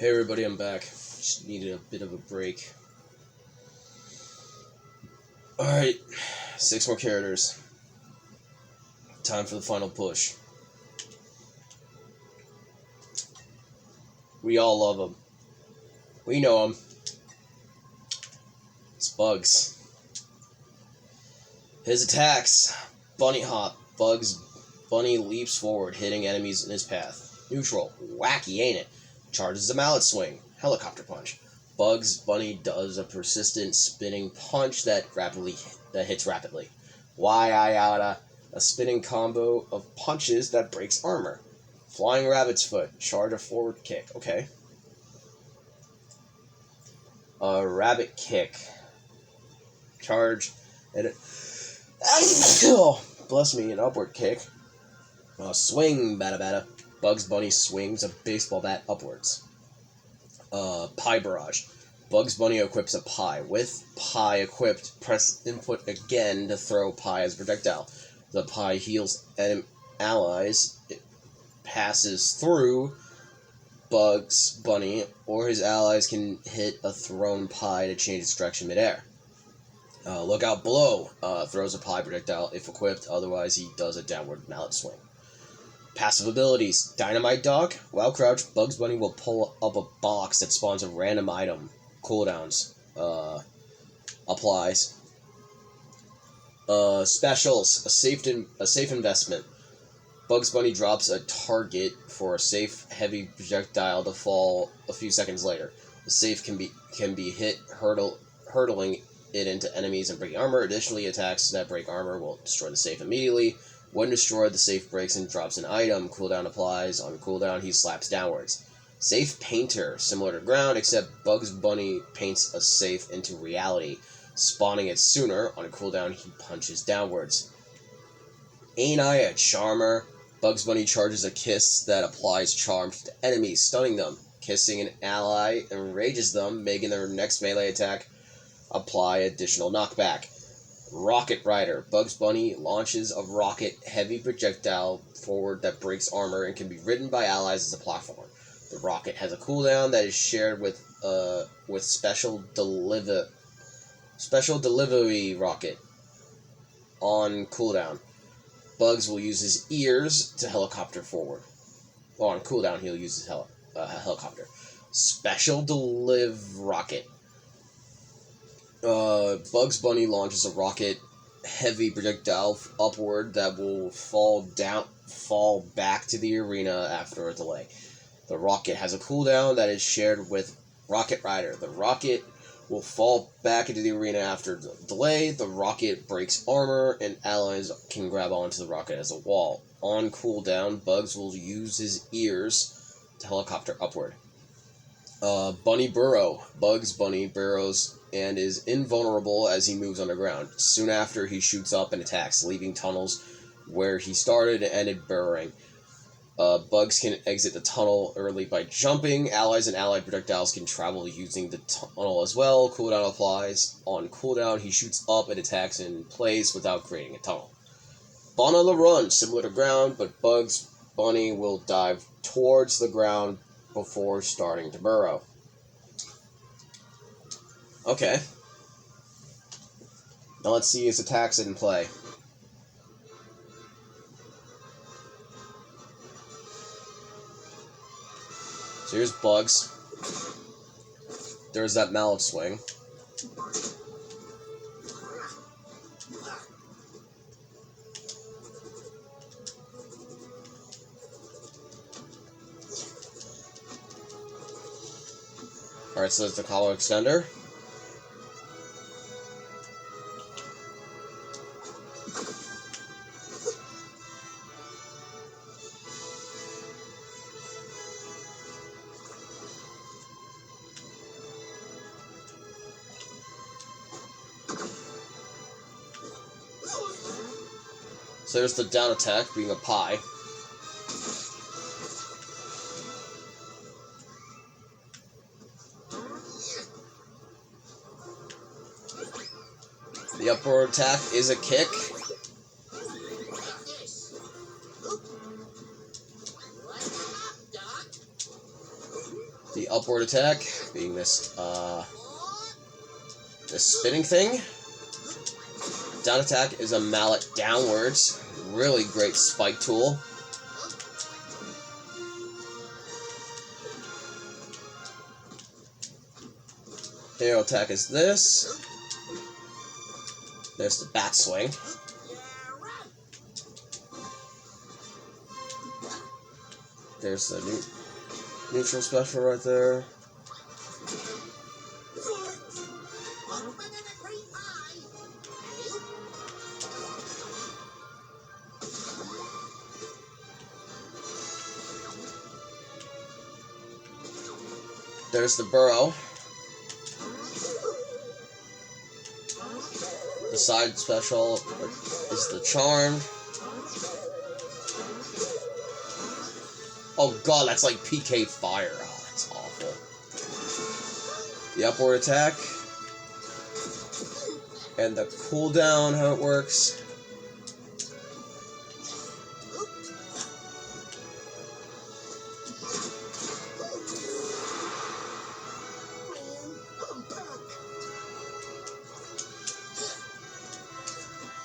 Hey everybody, I'm back. Just needed a bit of a break. Alright, 6 more characters. Time for the final push. We all love him. We know him. It's Bugs. His attacks. Bunny hop. Bunny leaps forward, hitting enemies in his path. Neutral. Wacky, ain't it? Charges a mallet swing. Helicopter punch. Bugs Bunny does a persistent spinning punch that hits rapidly. Why-I-yada. A spinning combo of punches that breaks armor. Flying Rabbit's Foot. Charge a forward kick. Okay. A rabbit kick. Charge and oh, bless me, an upward kick. Swing, bada bada. Bugs Bunny swings a baseball bat upwards. Pie barrage. Bugs Bunny equips a pie. With pie equipped, press input again to throw pie as a projectile. The pie heals allies. It passes through Bugs Bunny, or his allies can hit a thrown pie to change its direction midair. Look out below. Throws a pie projectile if equipped, otherwise he does a downward mallet swing. Passive abilities. Dynamite Dog. While crouched, Bugs Bunny will pull up a box that spawns a random item. Cooldowns. Applies. Specials. A safe investment. Bugs Bunny drops a target for a safe, heavy projectile to fall a few seconds later. The safe can be hit, hurtling it into enemies and breaking armor. Additionally, attacks that break armor will destroy the safe immediately. When destroyed, the safe breaks and drops an item. Cooldown applies. On cooldown, he slaps downwards. Safe Painter. Similar to ground, except Bugs Bunny paints a safe into reality, spawning it sooner. On cooldown, he punches downwards. Ain't I a charmer? Bugs Bunny charges a kiss that applies charms to enemies, stunning them. Kissing an ally enrages them, making their next melee attack apply additional knockback. Rocket Rider. Bugs Bunny launches a rocket heavy projectile forward that breaks armor and can be ridden by allies as a platform. The rocket has a cooldown that is shared with Special Delivery Rocket. On cooldown, Bugs will use his ears to helicopter forward. Or on cooldown, he'll use his helicopter. Special Deliv Rocket. Bugs Bunny launches a rocket heavy projectile upward that will fall back to the arena after a delay. The rocket has a cooldown that is shared with Rocket Rider. The rocket will fall back into the arena after the delay. The rocket breaks armor, and allies can grab onto the rocket as a wall. On cooldown, Bugs will use his ears to helicopter upward. Bunny Burrow. Bugs Bunny burrows and is invulnerable as he moves underground. Soon after, he shoots up and attacks, leaving tunnels where he started and ended burrowing. Bugs can exit the tunnel early by jumping. Allies and allied projectiles can travel using the tunnel as well. Cooldown applies. On cooldown, he shoots up and attacks in place without creating a tunnel. Bun on the run, similar to ground, but Bugs Bunny will dive towards the ground before starting to burrow. Okay. Now let's see his attacks in play. So here's Bugs. There's that mallet swing. Alright, so there's the collar extender. So there's the down attack, being a pie. The upward attack is a kick. The upward attack being this spinning thing. Down attack is a mallet downwards. Really great spike tool. Air attack is this. There's the bat swing. There's the neutral special right there. There's the burrow. The side special is the charm. Oh god, that's like PK fire. Oh, that's awful. The upward attack. And the cooldown, how it works.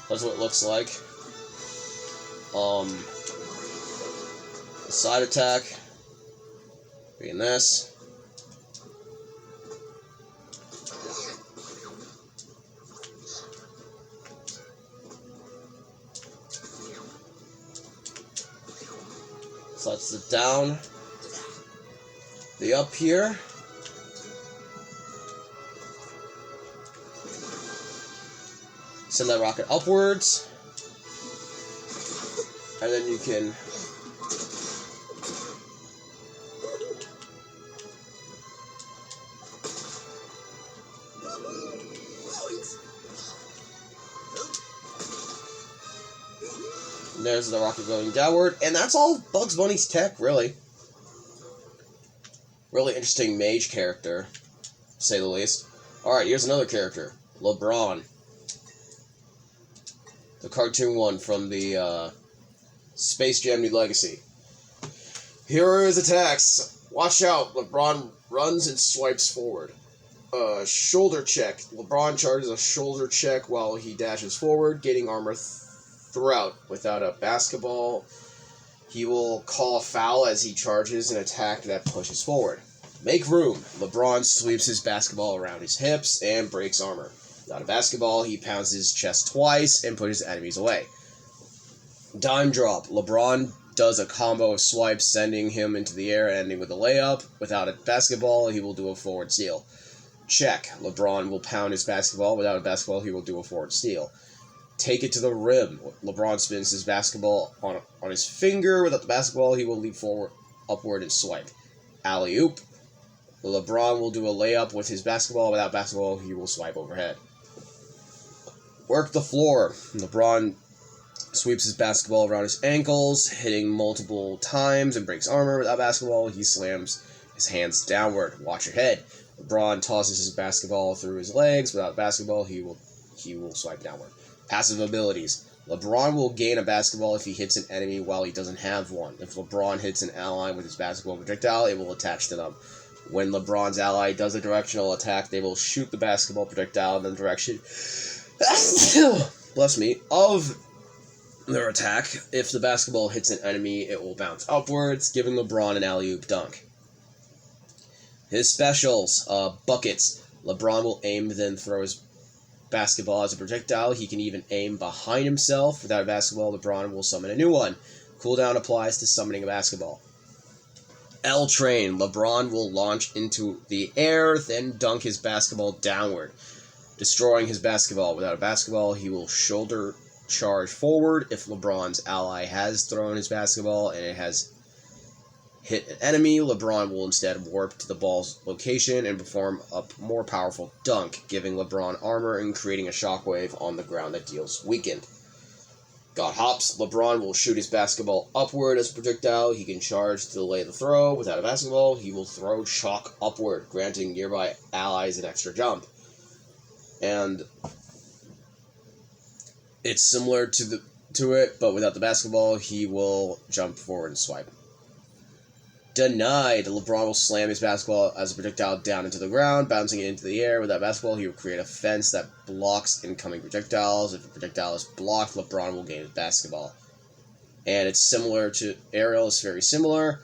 That's what it looks like. The side attack being this. So that's the down. The up here. Send that rocket upwards, and then you can there's the rocket going downward, and that's all Bugs Bunny's tech, really. Really interesting mage character, to say the least. Alright, here's another character, LeBron. The cartoon one from the Space Jam New Legacy. Here are his attacks. Watch out, LeBron runs and swipes forward. Shoulder check. LeBron charges a shoulder check while he dashes forward, gaining armor throughout. Without a basketball, he will call a foul as he charges an attack that pushes forward. Make room. LeBron sweeps his basketball around his hips and breaks armor. Without a basketball, he pounds his chest twice and pushes enemies away. Dime drop. LeBron does a combo of swipes, sending him into the air, ending with a layup. Without a basketball, he will do a forward steal. Check. LeBron will pound his basketball. Without a basketball, he will do a forward steal. Take it to the rim. LeBron spins his basketball on his finger. Without the basketball, he will leap forward, upward, and swipe. Alley-oop. LeBron will do a layup with his basketball. Without basketball, he will swipe overhead. Work the floor. LeBron sweeps his basketball around his ankles, hitting multiple times and breaks armor. Without basketball, he slams his hands downward. Watch your head. LeBron tosses his basketball through his legs. Without basketball, he will swipe downward. Passive abilities. LeBron will gain a basketball if he hits an enemy while he doesn't have one. If LeBron hits an ally with his basketball projectile, it will attach to them. When LeBron's ally does a directional attack, they will shoot the basketball projectile in the direction bless me, of their attack. If the basketball hits an enemy, it will bounce upwards, giving LeBron an alley-oop dunk. His specials, buckets. LeBron will aim, then throw his basketball as a projectile. He can even aim behind himself. Without a basketball, LeBron will summon a new one. Cooldown applies to summoning a basketball. L-Train. LeBron will launch into the air, then dunk his basketball downward, destroying his basketball. Without a basketball, he will shoulder charge forward. If LeBron's ally has thrown his basketball and it has hit an enemy, LeBron will instead warp to the ball's location and perform a more powerful dunk, giving LeBron armor and creating a shockwave on the ground that deals weakened. Got hops. LeBron will shoot his basketball upward as a projectile. He can charge to delay the throw. Without a basketball, he will throw chalk upward, granting nearby allies an extra jump. And it's similar to it, but without the basketball, he will jump forward and swipe. Denied. LeBron will slam his basketball as a projectile down into the ground, bouncing it into the air. With that basketball, he will create a fence that blocks incoming projectiles. If a projectile is blocked, LeBron will gain his basketball. And it's similar to aerial. It's very similar,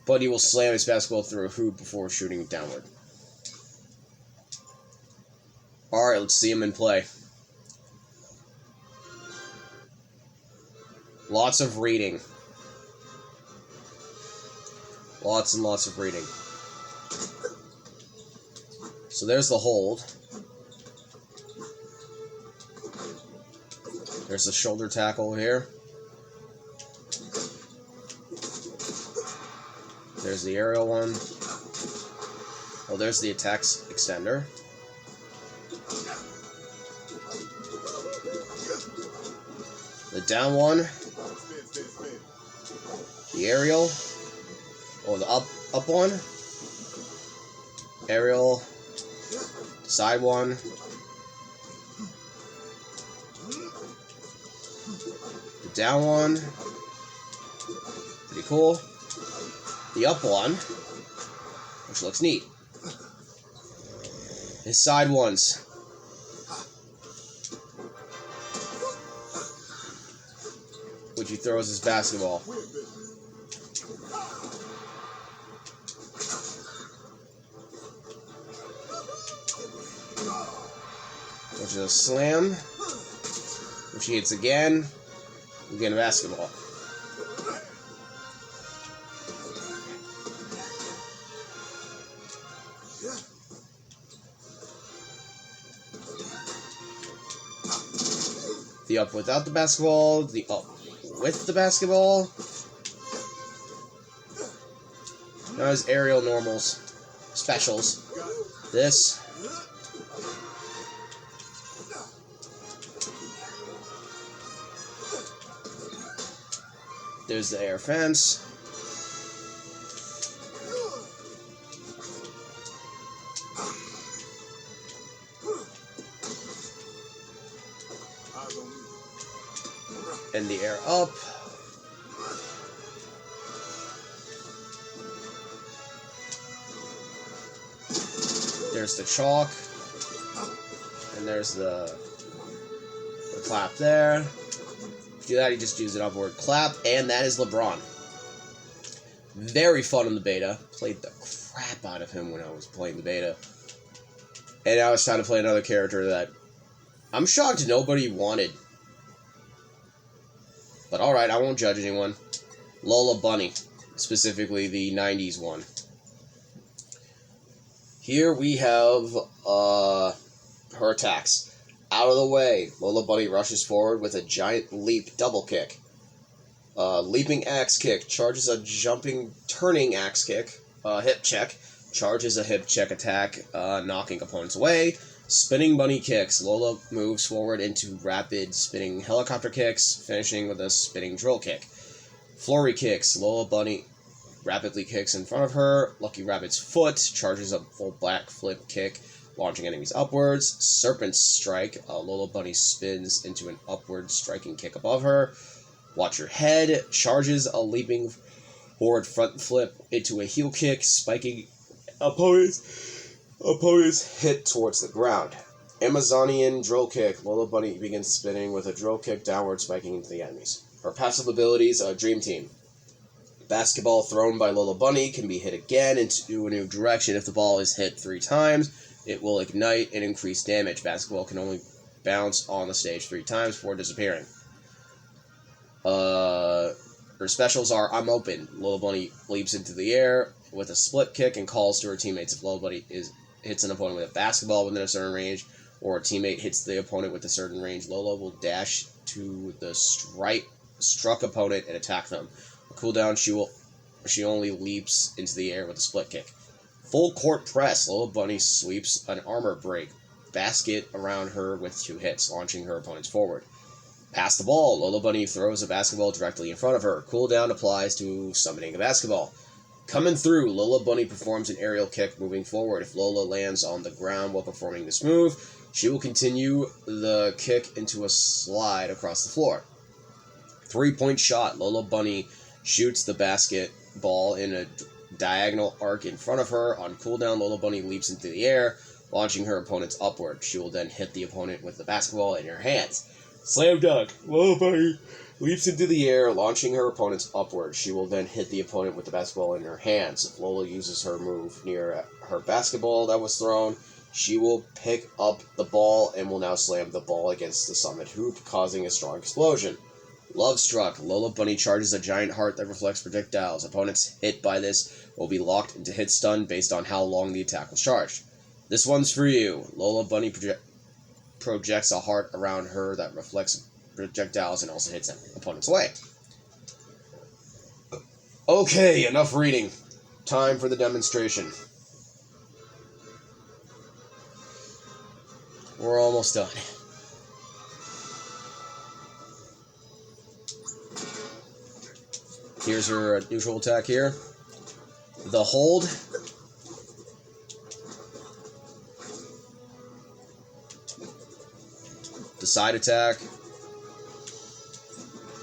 but he will slam his basketball through a hoop before shooting it downward. Alright, let's see him in play. Lots of reading. Lots and lots of reading. So there's the hold. There's the shoulder tackle here. There's the aerial one. Oh, there's the attack extender. The down one. The aerial. Oh, the up one. Aerial. Side one. The down one. Pretty cool. The up one, which looks neat. His side ones. Which he throws his basketball. Which is a slam. Which he hits again. We get a basketball. The up without the basketball, the up with the basketball. Now his aerial normals, specials. This. There's the air fence. And the air up. There's the chalk. And there's the clap there. To do that, he just used an upward clap, and that is LeBron. Very fun in the beta. Played the crap out of him when I was playing the beta. And now it's time to play another character that I'm shocked nobody wanted. But alright, I won't judge anyone. Lola Bunny. Specifically the 90s one. Here we have her attacks. Out of the way. Lola Bunny rushes forward with a giant leap double kick. Leaping axe kick. Charges a jumping turning axe kick. Hip check. Charges a hip check attack, knocking opponents away. Spinning bunny kicks. Lola moves forward into rapid spinning helicopter kicks, finishing with a spinning drill kick. Flurry kicks. Lola Bunny rapidly kicks in front of her. Lucky Rabbit's foot charges a full back flip kick, launching enemies upwards. Serpent strike. Lola Bunny spins into an upward striking kick above her. Watch your head. Charges a leaping forward front flip into a heel kick, spiking opponents hit towards the ground. Amazonian drill kick. Lola Bunny begins spinning with a drill kick downward, spiking into the enemies. Her passive abilities, Dream Team. Basketball thrown by Lola Bunny can be hit again into a new direction. If the ball is hit 3 times, it will ignite and increase damage. Basketball can only bounce on the stage 3 times before disappearing. Her specials are I'm open. Lola Bunny leaps into the air with a split kick and calls to her teammates. If Lola Bunny hits an opponent with a basketball within a certain range, or a teammate hits the opponent with a certain range, Lola will dash to the struck opponent and attack them. A cooldown, she only leaps into the air with a split kick. Full court press. Lola Bunny sweeps an armor break basket around her with 2 hits, launching her opponents forward. Pass the ball. Lola Bunny throws a basketball directly in front of her. Cooldown applies to summoning a basketball. Coming through, Lola Bunny performs an aerial kick moving forward. If Lola lands on the ground while performing this move, she will continue the kick into a slide across the floor. 3-point shot. Lola Bunny shoots the basket ball in a diagonal arc in front of her. On cooldown, Lola Bunny leaps into the air, launching her opponents upward. She will then hit the opponent with the basketball in her hands. Slam dunk. Lola Bunny leaps into the air, launching her opponents upward. She will then hit the opponent with the basketball in her hands. If Lola uses her move near her basketball that was thrown, she will pick up the ball and will now slam the ball against the summit hoop, causing a strong explosion. Love Struck. Lola Bunny charges a giant heart that reflects projectiles. Opponents hit by this will be locked into hit stun based on how long the attack was charged. This one's for you. Lola Bunny projects a heart around her that reflects projectiles and also hits opponent's way. Okay, enough reading. Time for the demonstration. We're almost done. Here's her neutral attack here. The hold. The side attack.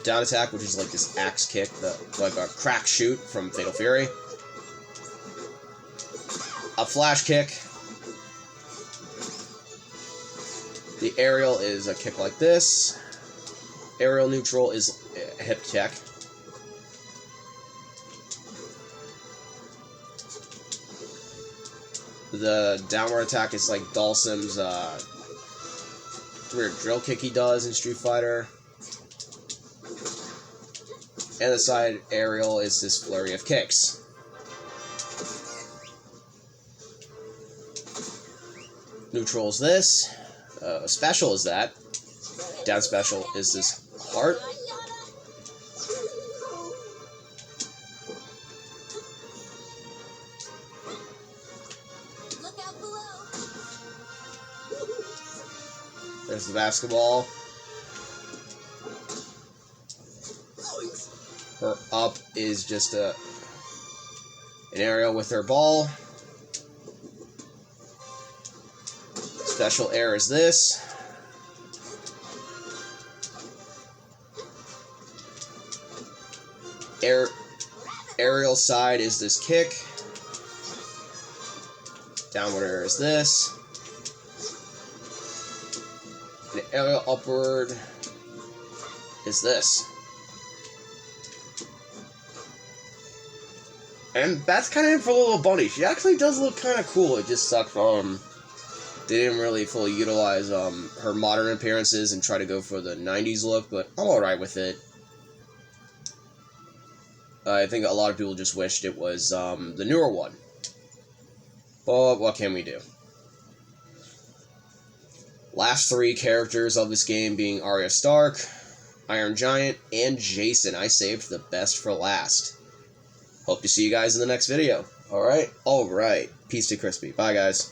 Down attack, which is like this axe kick, like a crack shoot from Fatal Fury. A flash kick. The aerial is a kick like this. Aerial neutral is a hip check. The downward attack is like Dalsim's weird drill kick he does in Street Fighter. And the side aerial is this flurry of kicks. Neutral is this. Special is that. Down special is this heart. There's the basketball. Her up is just an aerial with her ball. Special air is this. Aerial side is this kick. Downward air is this. And aerial upward is this. And that's kind of it for Lola Bunny. She actually does look kind of cool. It just sucked. They didn't really fully utilize her modern appearances and try to go for the 90s look, but I'm alright with it. I think a lot of people just wished it was the newer one. But what can we do? Last three characters of this game being Arya Stark, Iron Giant, and Jason. I saved the best for last. Hope to see you guys in the next video. Alright? Alright. Peace to Crispy. Bye, guys.